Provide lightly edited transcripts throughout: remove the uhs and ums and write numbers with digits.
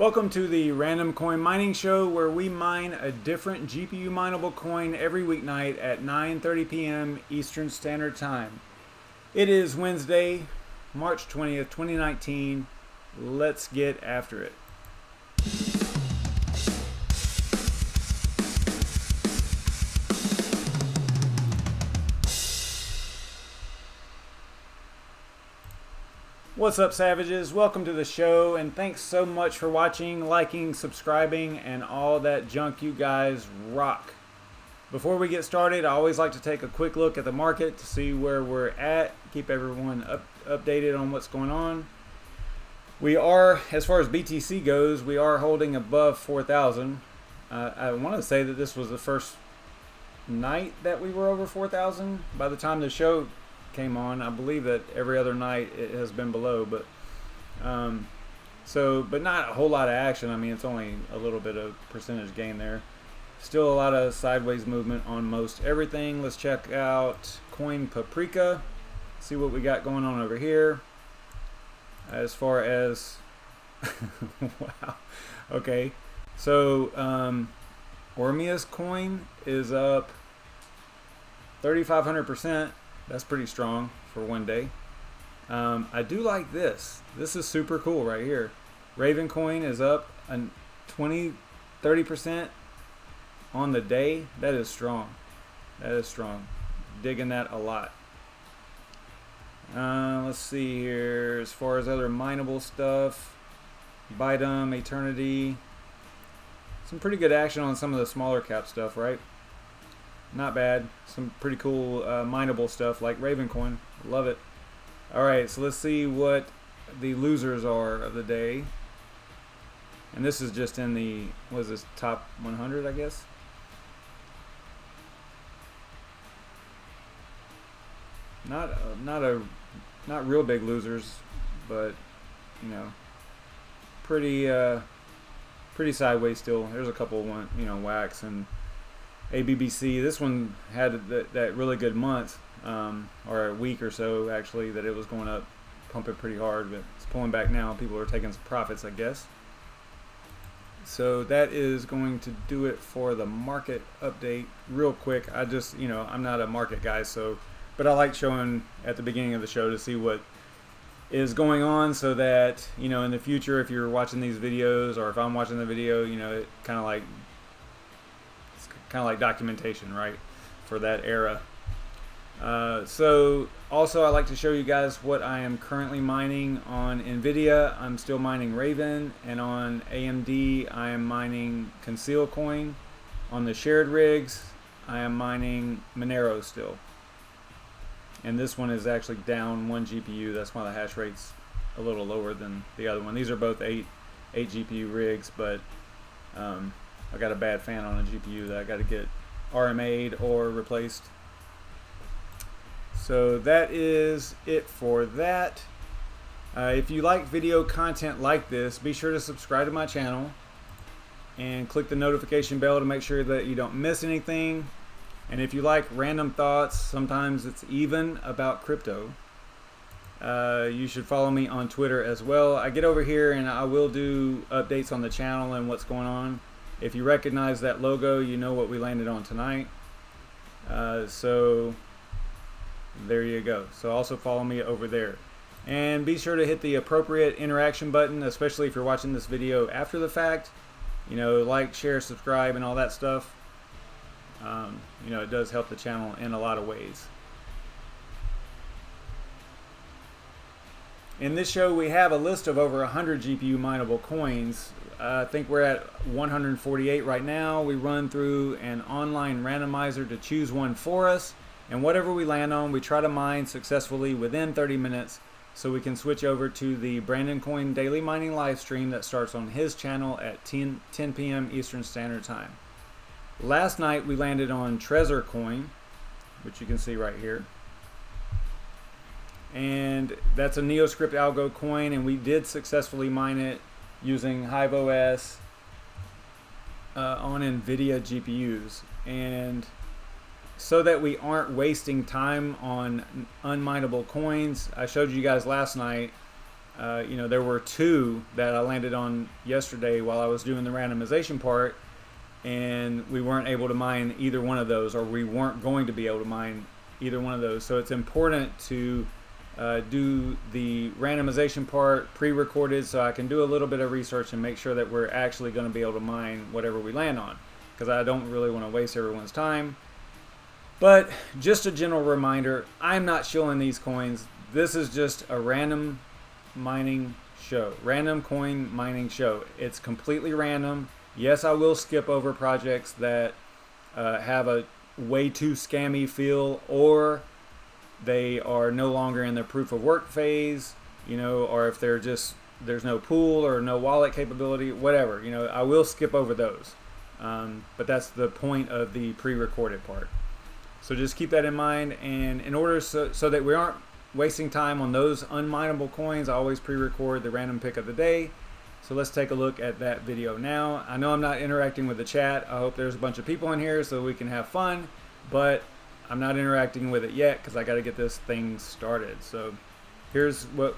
Welcome to the Random Coin Mining Show, where we mine a different GPU mineable coin every weeknight at 9:30 p.m. Eastern Standard Time. It is Wednesday, March 20th, 2019. Let's get after it. What's up, savages? Welcome to the show, and thanks so much for watching, liking, subscribing, and all that junk. You guys rock. Before we get started, I always like to take a quick look at the market to see where we're at, keep everyone updated on what's going on. We are, as far as BTC goes, we are holding above 4,000. I want to say that this was the first night that we were over 4,000. By the time the show came on, I believe that every other night it has been below, but but not a whole lot of action. I mean, it's only a little bit of percentage gain there. Still a lot of sideways movement on most everything. Let's check out Coin Paprika, see what we got going on over here. As far as wow, okay, so Ormia's coin is up 3,500%. That's pretty strong for one day. I do like this. This is super cool right here. Raven coin is up 30% on the day. That is strong. That is strong. Digging that a lot. Let's see here. As far as other mineable stuff, Bidum, Eternity. Some pretty good action on some of the smaller cap stuff, right? Not bad. Some pretty cool mineable stuff like Raven coin. Love it. Alright, so let's see what the losers are of the day. And this is just in the, what is this, top 100, I guess? Not real big losers, but you know, pretty sideways still. There's a couple one, Wax and ABBC. This one had that really good month, or a week or so actually, that it was going up, pumping pretty hard, but it's pulling back now. People are taking some profits, I guess. So that is going to do it for the market update real quick. I just, I'm not a market guy, but I like showing at the beginning of the show to see what is going on, so that, in the future, if you're watching these videos, or if I'm watching the video, it kind of like documentation, right, for that era. So also I like to show you guys what I am currently mining on NVIDIA. I'm still mining Raven, and on AMD I am mining Conceal coin. On the shared rigs I am mining Monero still, and this one is actually down 1 GPU. That's why the hash rate's a little lower than the other one. These are both 8 GPU rigs, but I got a bad fan on a GPU that I got to get RMA'd or replaced. So that is it for that. If you like video content like this, be sure to subscribe to my channel and click the notification bell to make sure that you don't miss anything. And if you like random thoughts, sometimes it's even about crypto, you should follow me on Twitter as well. I get over here and I will do updates on the channel and what's going on. If you recognize that logo, you know what we landed on tonight. So there you go. So also follow me over there. And be sure to hit the appropriate interaction button, especially if you're watching this video after the fact. Like, share, subscribe, and all that stuff. It does help the channel in a lot of ways. In this show, we have a list of over 100 GPU mineable coins. I think we're at 148 right now. We run through an online randomizer to choose one for us, and whatever we land on, we try to mine successfully within 30 minutes so we can switch over to the BrandonCoin daily mining live stream that starts on his channel at 10 p.m. Eastern Standard Time. Last night we landed on Trezor coin, which you can see right here. And that's a NeoScript algo coin, and we did successfully mine it using HiveOS on NVIDIA GPUs. And so that we aren't wasting time on unmineable coins, I showed you guys last night you know, there were 2 that I landed on yesterday while I was doing the randomization part, and we weren't able to mine either one of those, or we weren't going to be able to mine either one of those. So it's important to do the randomization part pre-recorded, so I can do a little bit of research and make sure that we're actually going to be able to mine whatever we land on, because I don't really want to waste everyone's time. But just a general reminder, I'm not shilling these coins. This is just a random mining show, random coin mining show. It's completely random. Yes, I will skip over projects that have a way too scammy feel, or they are no longer in their proof of work phase, you know, or if they're just, there's no pool or no wallet capability, whatever, you know, I will skip over those. But that's the point of the pre-recorded part. So just keep that in mind, and in order so that we aren't wasting time on those unmineable coins, I always pre-record the random pick of the day. So let's take a look at that video now. I know I'm not interacting with the chat. I hope there's a bunch of people in here so we can have fun, but I'm not interacting with it yet because I got to get this thing started. So here's what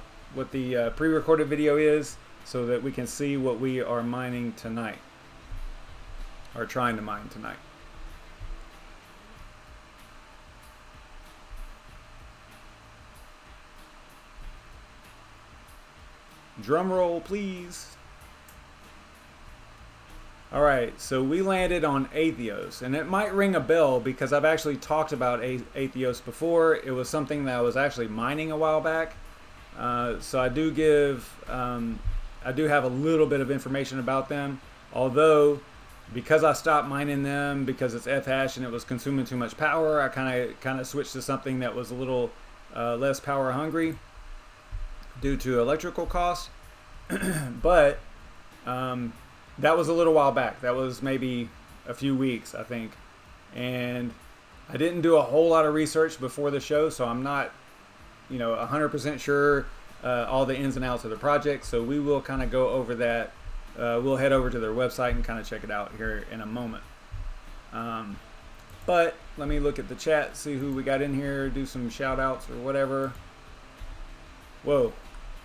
the pre-recorded video is, so that we can see what we are mining tonight, or trying to mine tonight. Drum roll, please. All right, so we landed on Atheios, and it might ring a bell because I've actually talked about Atheios before. It was something that I was actually mining a while back. So I do have a little bit of information about them, although because I stopped mining them because it's Ethash and it was consuming too much power, I kind of switched to something that was a little less power hungry due to electrical costs. But that was a little while back. That was maybe a few weeks, I think. And I didn't do a whole lot of research before the show, so I'm not, you know, 100% sure all the ins and outs of the project. So we will kind of go over that. We'll head over to their website and kind of check it out here in a moment. But let me look at the chat, see who we got in here, do some shout outs or whatever. Whoa.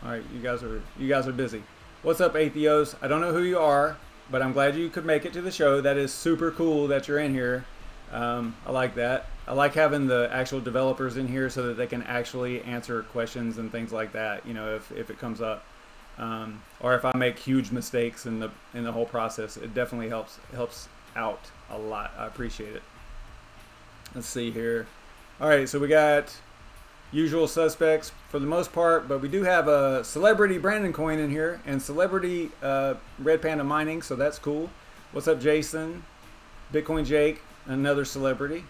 All right, you guys are busy. What's up, Atheios? I don't know who you are, but I'm glad you could make it to the show. That is super cool that you're in here. I like that. I like having the actual developers in here so that they can actually answer questions and things like that, you know, if it comes up. Or if I make huge mistakes in the whole process, it definitely helps out a lot. I appreciate it. Let's see here. All right, so we got usual suspects for the most part, but we do have a celebrity BrandonCoin in here and celebrity Red Panda Mining, so that's cool. What's up, Jason? Bitcoin Jake, another celebrity.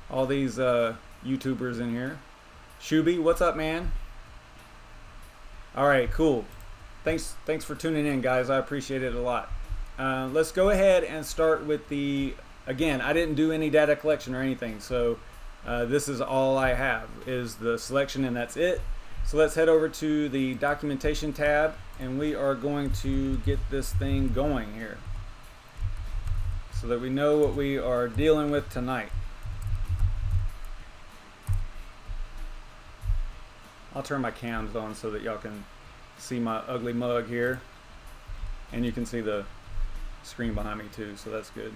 All these YouTubers in here. Shuby, what's up, man? All right, cool. Thanks for tuning in, guys. I appreciate it a lot. Let's go ahead and start with again, I didn't do any data collection or anything, so this is all I have is the selection, and that's it. So let's head over to the documentation tab, and we are going to get this thing going here so that we know what we are dealing with tonight. I'll turn my cams on so that y'all can see my ugly mug here, and you can see the screen behind me too, so that's good.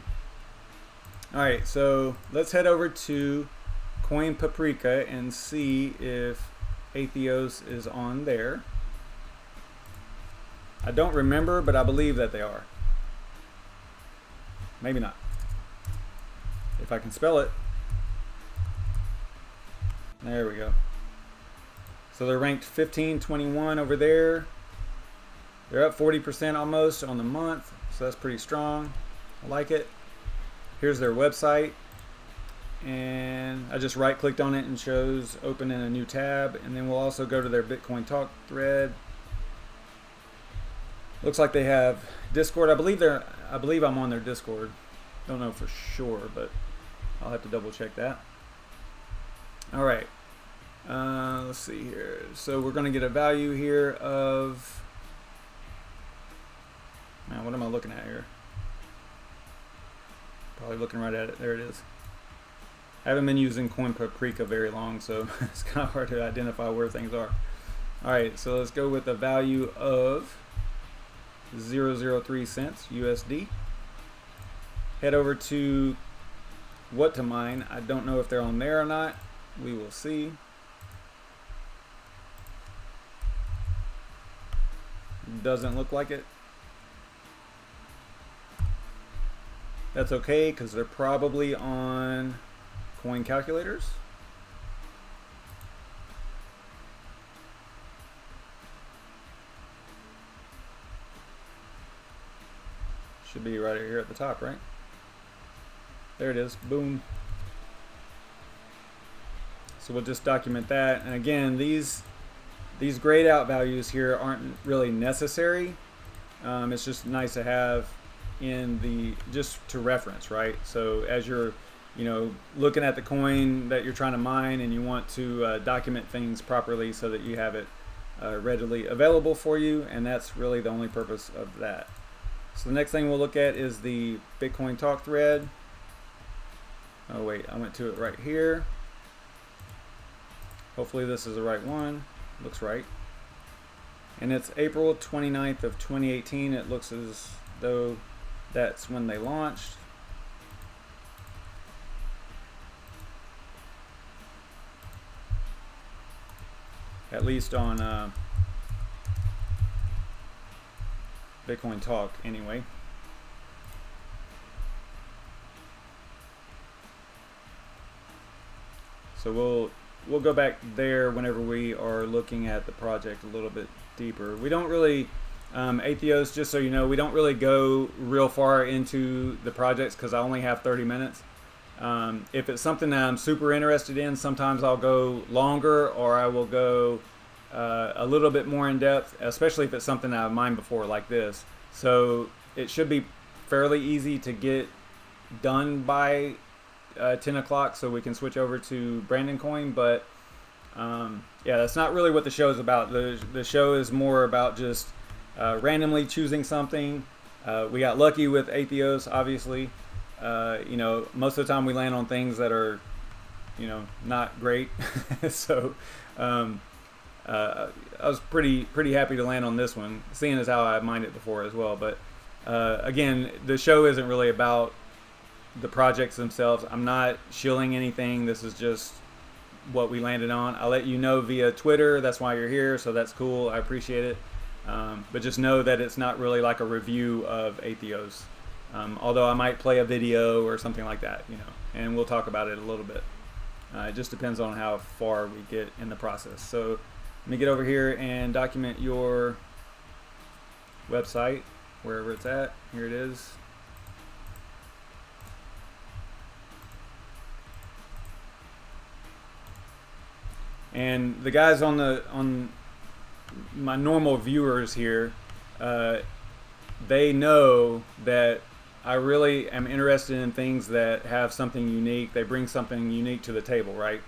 All right, so let's head over to Coin Paprika and see if Atheios is on there. I don't remember, but I believe that they are. Maybe not. If I can spell it. There we go. So they're ranked 1521 over there. They're up 40% almost on the month, so that's pretty strong. I like it. Here's their website, and I just right-clicked on it and shows open in a new tab, and then we'll also go to their Bitcoin Talk thread. Looks like they have Discord. I believe I'm on their Discord. Don't know for sure, but I'll have to double check that. All right. Let's see here. So we're going to get a value here of, now what am I looking at here? Probably looking right at it. There it is. I haven't been using Coin Paprika very long, so it's kind of hard to identify where things are. All right, so let's go with a value of 0.003 cents USD. Head over to what to mine. I don't know if they're on there or not. We will see. Doesn't look like it. That's okay, because they're probably on coin calculators. Should be right here at the top, right? There it is. Boom. So we'll just document that. And again, these grayed out values here aren't really necessary. It's just nice to have in the, just to reference, right? So as you're, looking at the coin that you're trying to mine and you want to document things properly so that you have it readily available for you, and that's really the only purpose of that. So the next thing we'll look at is the Bitcoin talk thread. Oh wait, I went to it right here. Hopefully this is the right one. Looks right. And it's April 29th of 2018. It looks as though that's when they launched. At least on Bitcoin Talk anyway. So we'll go back there whenever we are looking at the project a little bit deeper. We don't really, Atheios, just so you know, we don't really go real far into the projects because I only have 30 minutes. If it's something that I'm super interested in, sometimes I'll go longer, or I will go a little bit more in depth, especially if it's something that I've mined before like this. So it should be fairly easy to get done by 10 o'clock so we can switch over to BrandonCoin, but yeah, that's not really what the show is about. The show is more about just randomly choosing something. We got lucky with Atheios, obviously. Most of the time we land on things that are, not great. So I was pretty happy to land on this one, seeing as how I mined it before as well. But again, the show isn't really about the projects themselves. I'm not shilling anything. This is just what we landed on. I'll let you know via Twitter. That's why you're here, so that's cool. I appreciate it. But just know that it's not really like a review of Atheios. Although I might play a video or something like that, and we'll talk about it a little bit. It just depends on how far we get in the process. So let me get over here and document your website, wherever it's at. Here it is. And the guys on my normal viewers here, they know that I really am interested in things that have something unique. They bring something unique to the table, right?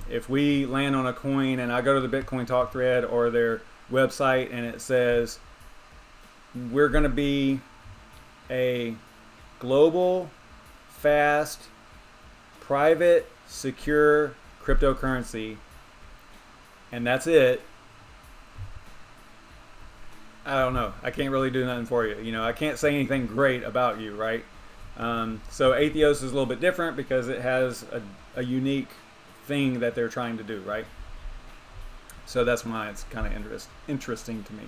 If we land on a coin and I go to the Bitcoin Talk thread or their website and it says, we're going to be a global, fast, private, secure cryptocurrency, and that's it, I don't know. I can't really do nothing for you. I can't say anything great about you, right? So Atheios is a little bit different because it has a unique thing that they're trying to do, right? So that's why it's kind of interesting to me.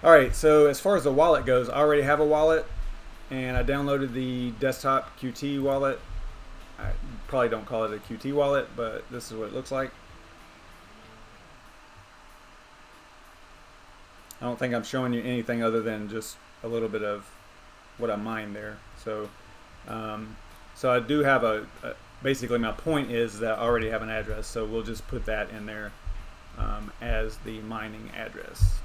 All right, so as far as the wallet goes, I already have a wallet, and I downloaded the desktop QT wallet. I probably don't call it a QT wallet, but this is what it looks like. I don't think I'm showing you anything other than just a little bit of what I mined there. So, so I do have basically my point is that I already have an address, so we'll just put that in there as the mining address.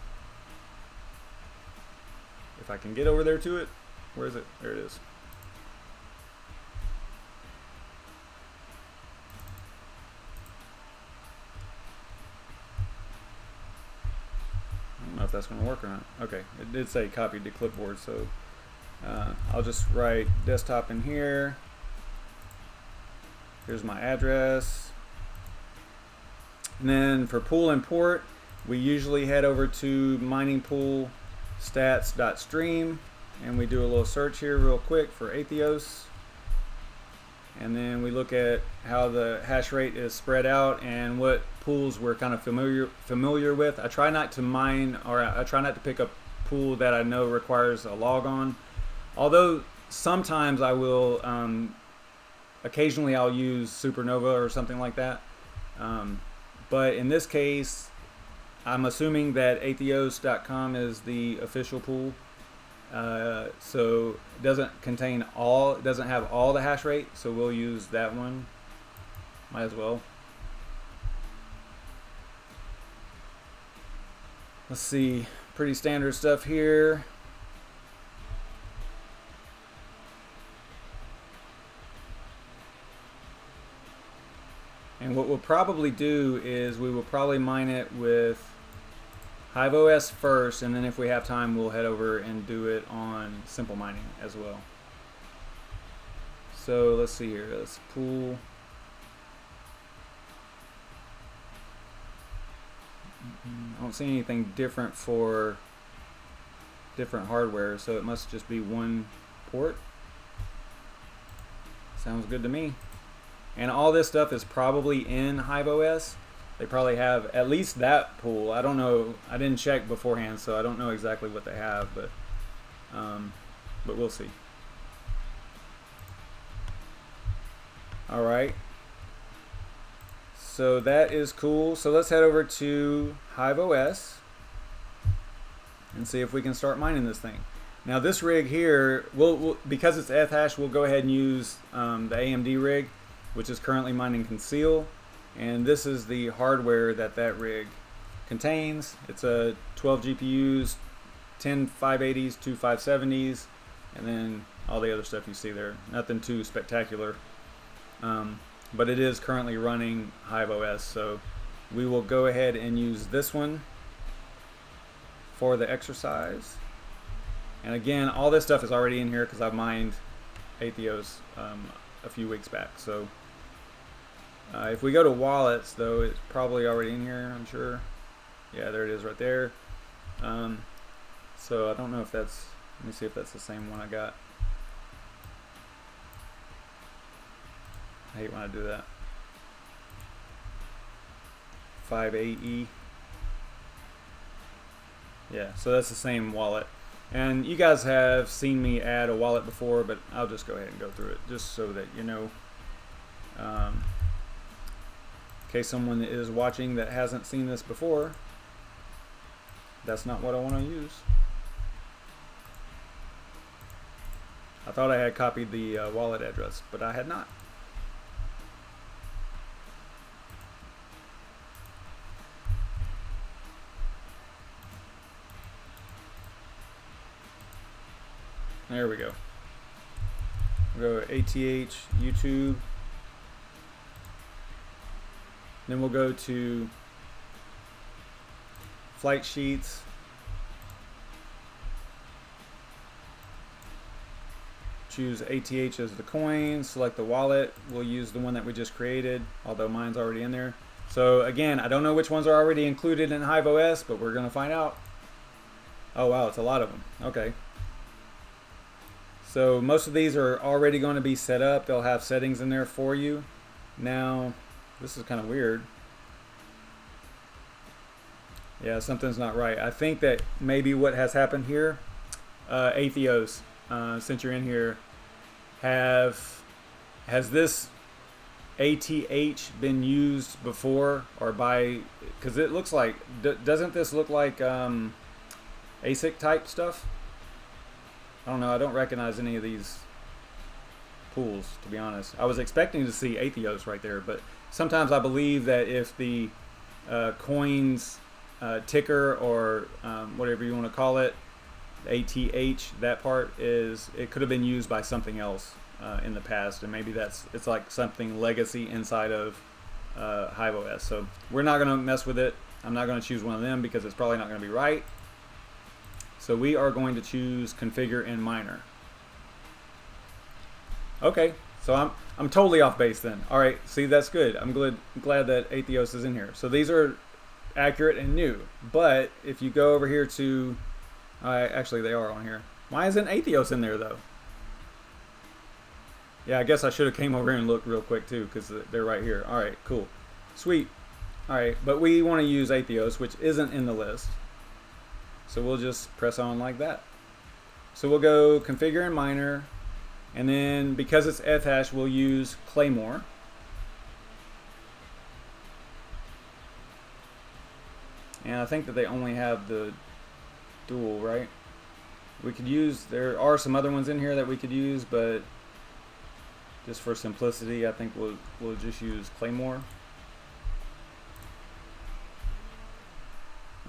If I can get over there to it, where is it? There it is. I don't know if that's going to work or not. Okay, it did say copied to clipboard, so I'll just write desktop in here. Here's my address. And then for pool import, we usually head over to mining pool stats.stream, and we do a little search here real quick for Atheios. And then we look at how the hash rate is spread out and what pools we're kind of familiar with. I try not to mine, or I try not to pick a pool that I know requires a logon. Although sometimes I will, occasionally I'll use Supernova or something like that. But in this case, I'm assuming that Atheios.com is the official pool. So it doesn't have all the hash rate, so we'll use that one. Might as well. Let's see, pretty standard stuff here. And what we'll probably do is we will probably mine it with HiveOS first, and then if we have time, we'll head over and do it on simple mining as well. So let's see here. Let's pool. I don't see anything different for different hardware, so it must just be one port. Sounds good to me. And all this stuff is probably in HiveOS. They probably have at least that pool. I don't know. I didn't check beforehand, so I don't know exactly what they have, but we'll see. All right. So that is cool. So let's head over to HiveOS and see if we can start mining this thing. Now this rig here, because it's Ethash, we'll go ahead and use the AMD rig, which is currently mining Conceal. And this is the hardware that rig contains. It's a 12 GPUs, 10 580s, 2 570s, and then all the other stuff you see there. Nothing too spectacular. But it is currently running HiveOS, so we will go ahead and use this one for the exercise. And again, all this stuff is already in here because I've mined Atheios a few weeks back. So if we go to wallets, though, it's probably already in here, I'm sure. Yeah, there it is right there. So I don't know if that's, let me see if that's the same one I got. I hate when I do that. 5AE. Yeah, so that's the same wallet. And you guys have seen me add a wallet before, but I'll just go ahead and go through it just so that you know. In case someone is watching that hasn't seen this before, that's not what I want to use. I thought I had copied the wallet address, but I had not. There we go. We'll go ATH, YouTube. Then we'll go to flight sheets. Choose ATH as the coin, select the wallet. We'll use the one that we just created, although mine's already in there. So again, I don't know which ones are already included in HiveOS, but we're gonna find out. Oh wow, it's a lot of them. Okay. So most of these are already going to be set up. They'll have settings in there for you. Now, this is kind of weird. Yeah, something's not right. I think that maybe what has happened here, Atheios, since you're in here, has this ATH been used before or by, because it looks like, doesn't this look like ASIC type stuff? I don't know, I don't recognize any of these pools, to be honest. I was expecting to see Atheios right there, but sometimes I believe that if the coin's ticker or whatever you want to call it, ATH, that part is, it could have been used by something else in the past, and maybe it's like something legacy inside of HiveOS. So we're not going to mess with it. I'm not going to choose one of them because it's probably not going to be right. So we are going to choose configure in miner. Okay, So I'm totally off base then. All right, see, that's good. I'm glad that Atheios is in here. So these are accurate and new. But if you go over here to, actually they are on here. Why isn't Atheios in there though? Yeah, I guess I should have came over here and looked real quick too, because they're right here. All right, cool, sweet. All right, but we want to use Atheios, which isn't in the list. So we'll just press on like that. So we'll go configure and miner, and then because it's Ethash, we'll use Claymore. And I think that they only have the dual, right? We could use, there are some other ones in here that we could use, but just for simplicity, I think we'll just use Claymore.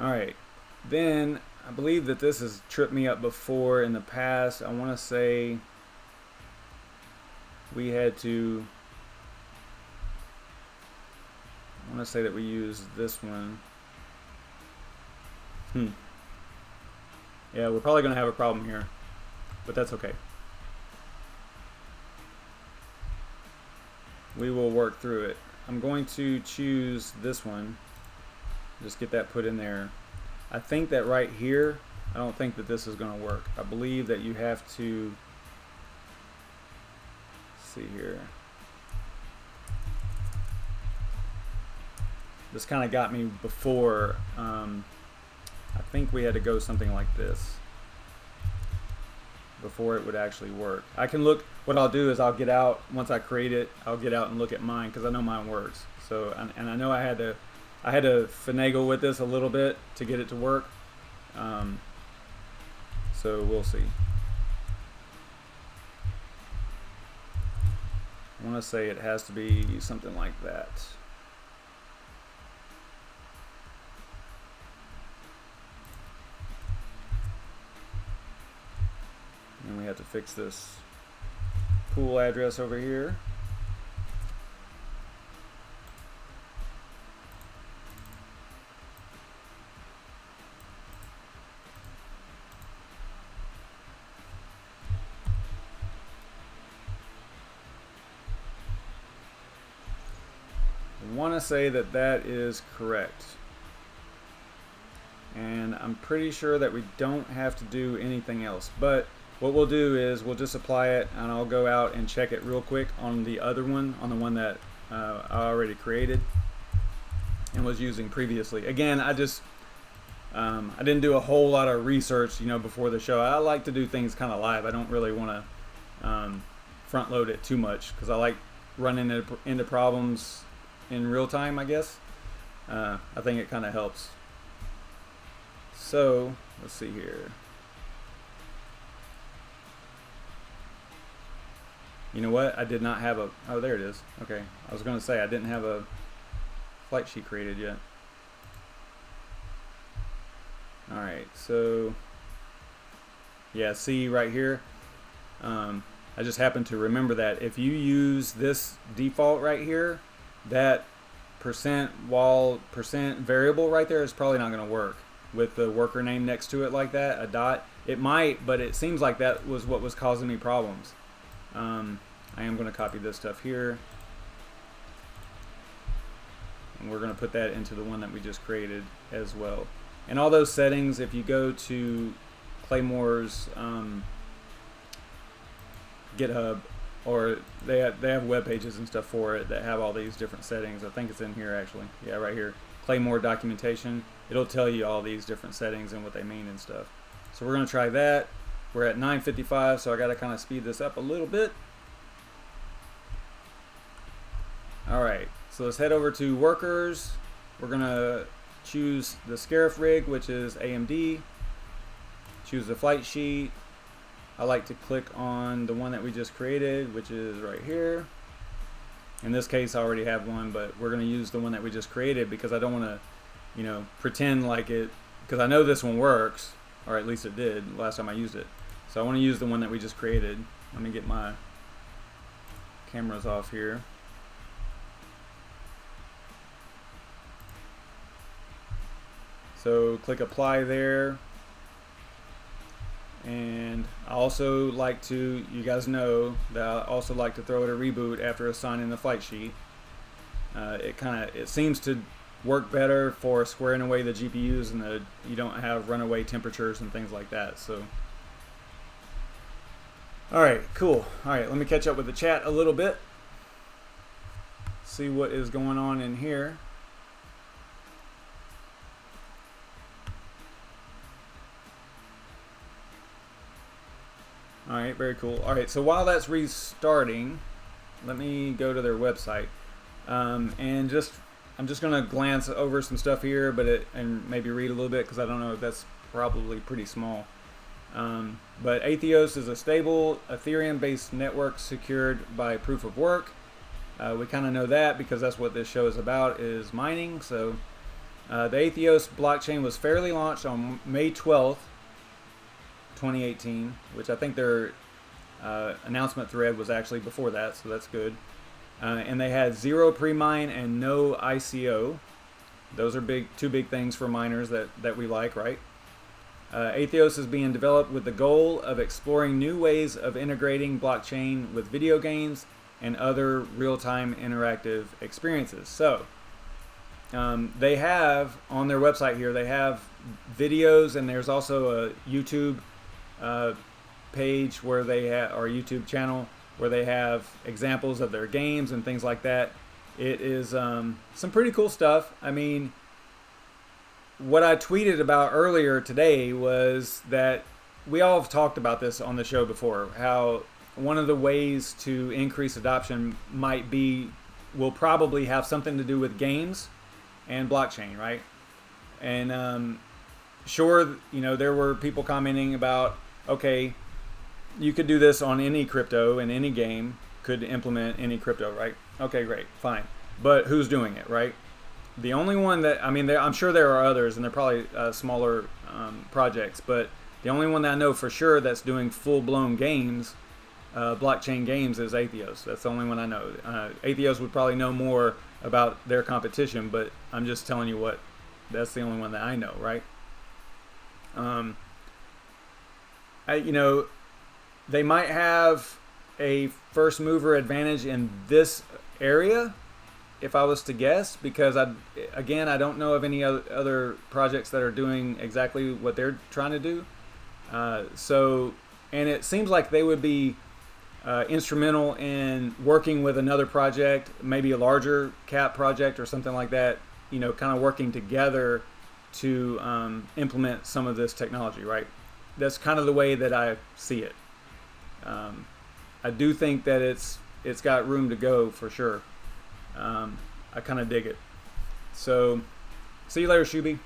All right, then I believe that this has tripped me up before in the past. I want to say we had to, I want to say that we used this one. Yeah, we're probably going to have a problem here, but that's okay. We will work through it. I'm going to choose this one. Just get that put in there. I think that right here, I don't think that this is going to work. I believe that you have to, let's see here. This kind of got me before. I think we had to go something like this before it would actually work. I can look, what I'll do is I'll get out, once I create it, I'll get out and look at mine, because I know mine works. So, and I know I had to finagle with this a little bit to get it to work. So we'll see. I want to say it has to be something like that. And we have to fix this pool address over here. I want to say that that is correct. And I'm pretty sure that we don't have to do anything else. But what we'll do is we'll just apply it, and I'll go out and check it real quick on the other one, on the one that I already created and was using previously. Again, I didn't do a whole lot of research, before the show. I like to do things kind of live. I don't really want to front load it too much, because I like running into problems in real time, I guess. I think it kind of helps. So let's see here. You know what? I did not have a, oh, there it is. Okay. I was going to say I didn't have a flight sheet created yet. All right. So yeah, see right here. I just happened to remember that if you use this default right here, that percent variable right there is probably not going to work with the worker name next to it like that, a dot. It might, but it seems like that was what was causing me problems. I am going to copy this stuff here, and we're going to put that into the one that we just created as well. And all those settings, if you go to Claymore's GitHub, or they have web pages and stuff for it that have all these different settings. I think it's in here actually. Yeah, right here. Claymore documentation. It'll tell you all these different settings and what they mean and stuff. So we're going to try that. We're at 9:55, so I got to kind of speed this up a little bit. All right, so let's head over to workers. We're going to choose the Scarif rig, which is AMD. Choose the flight sheet. I like to click on the one that we just created, which is right here. In this case, I already have one, but we're going to use the one that we just created because I don't want to, pretend like it, because I know this one works, or at least it did last time I used it. So I want to use the one that we just created. Let me get my cameras off here. So click apply there. And I also like to, you guys know that I also like to throw it a reboot after assigning the flight sheet. It seems to work better for squaring away the GPUs, and you don't have runaway temperatures and things like that. So, all right, cool. All right, let me catch up with the chat a little bit. See what is going on in here. All right, very cool. All right, so while that's restarting, let me go to their website, and I'm just gonna glance over some stuff here, and maybe read a little bit because I don't know if that's probably pretty small. But Atheios is a stable Ethereum-based network secured by proof of work. We kind of know that because that's what this show is about, is mining. So the Atheios blockchain was fairly launched on May 12th. 2018, which I think their announcement thread was actually before that, so that's good. And they had 0 pre-mine and no ICO. Those are two big things for miners that we like, right? Atheios is being developed with the goal of exploring new ways of integrating blockchain with video games and other real-time interactive experiences. So they have on their website here, they have videos, and there's also a YouTube page where they have, or YouTube channel where they have examples of their games and things like that. It is some pretty cool stuff. I mean, what I tweeted about earlier today was that we all have talked about this on the show before, how one of the ways to increase adoption will probably have something to do with games and blockchain, right? And sure, there were people commenting about, okay, you could do this on any crypto, and any game could implement any crypto, right? Okay, great, fine. But who's doing it, right? The only one that, I'm sure there are others, and they're probably smaller projects, but the only one that I know for sure that's doing full-blown games, blockchain games, is Atheios. That's the only one I know. Atheios would probably know more about their competition, but I'm just telling you that's the only one that I know, right? They might have a first mover advantage in this area, if I was to guess, because I don't know of any other projects that are doing exactly what they're trying to do. And it seems like they would be instrumental in working with another project, maybe a larger cap project or something like that, kind of working together to implement some of this technology, right? That's kind of the way that I see it. I do think that it's got room to go for sure. I kind of dig it. So, see you later, Shuby.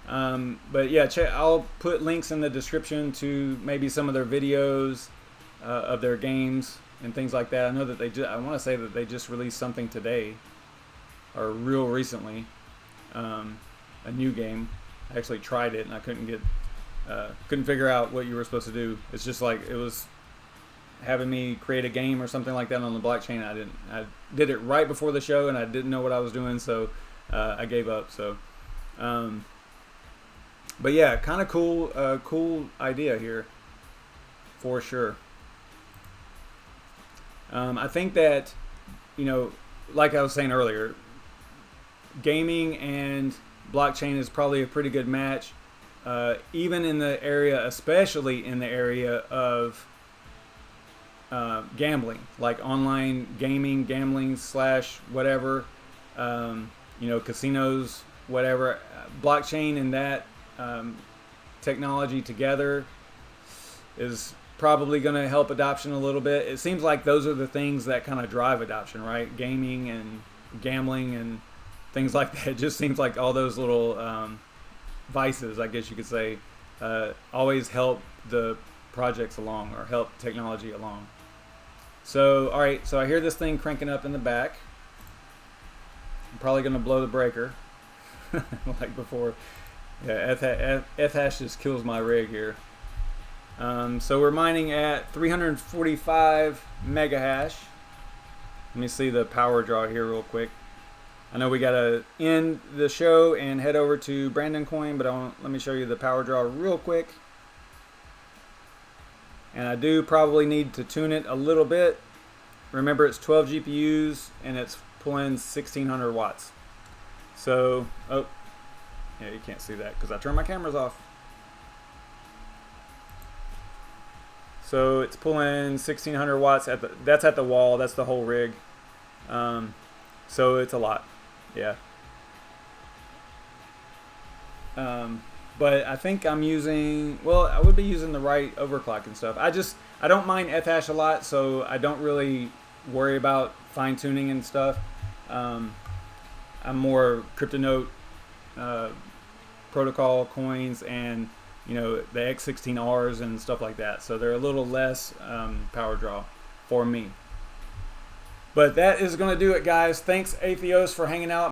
But yeah, I'll put links in the description to maybe some of their videos of their games and things like that. I know that I want to say that they just released something today, or real recently, a new game. I actually tried it and I couldn't figure out what you were supposed to do. It's just like it was having me create a game or something like that on the blockchain. I did it right before the show and I didn't know what I was doing, so I gave up. So, but yeah, kind of cool idea here for sure. I think that, like I was saying earlier, gaming and blockchain is probably a pretty good match, even in the area, especially in the area of gambling, like online gambling / whatever, casinos, whatever. Blockchain and that technology together is probably going to help adoption a little bit. It seems like those are the things that kind of drive adoption, right? Gaming and gambling and things like that. It just seems like all those little vices, I guess you could say, always help the projects along or help technology along. So, all right, so I hear this thing cranking up in the back. I'm probably going to blow the breaker like before. Yeah, Ethash just kills my rig here. So we're mining at 345 mega hash. Let me see the power draw here real quick. I know we got to end the show and head over to BrandonCoin, but let me show you the power draw real quick. and I do probably need to tune it a little bit. Remember, it's 12 GPUs and it's pulling 1600 watts. So, oh, yeah, you can't see that because I turned my cameras off. So it's pulling 1600 watts that's at the wall. That's the whole rig. So it's a lot. Yeah. But I think I'm using, well, I would be using the right overclock and stuff. I don't mind Ethash a lot, so I don't really worry about fine tuning and stuff. I'm more CryptoNote protocol coins and, you know, the X16Rs and stuff like that. So they're a little less power draw for me. But that is going to do it, guys. Thanks, Atheios, for hanging out.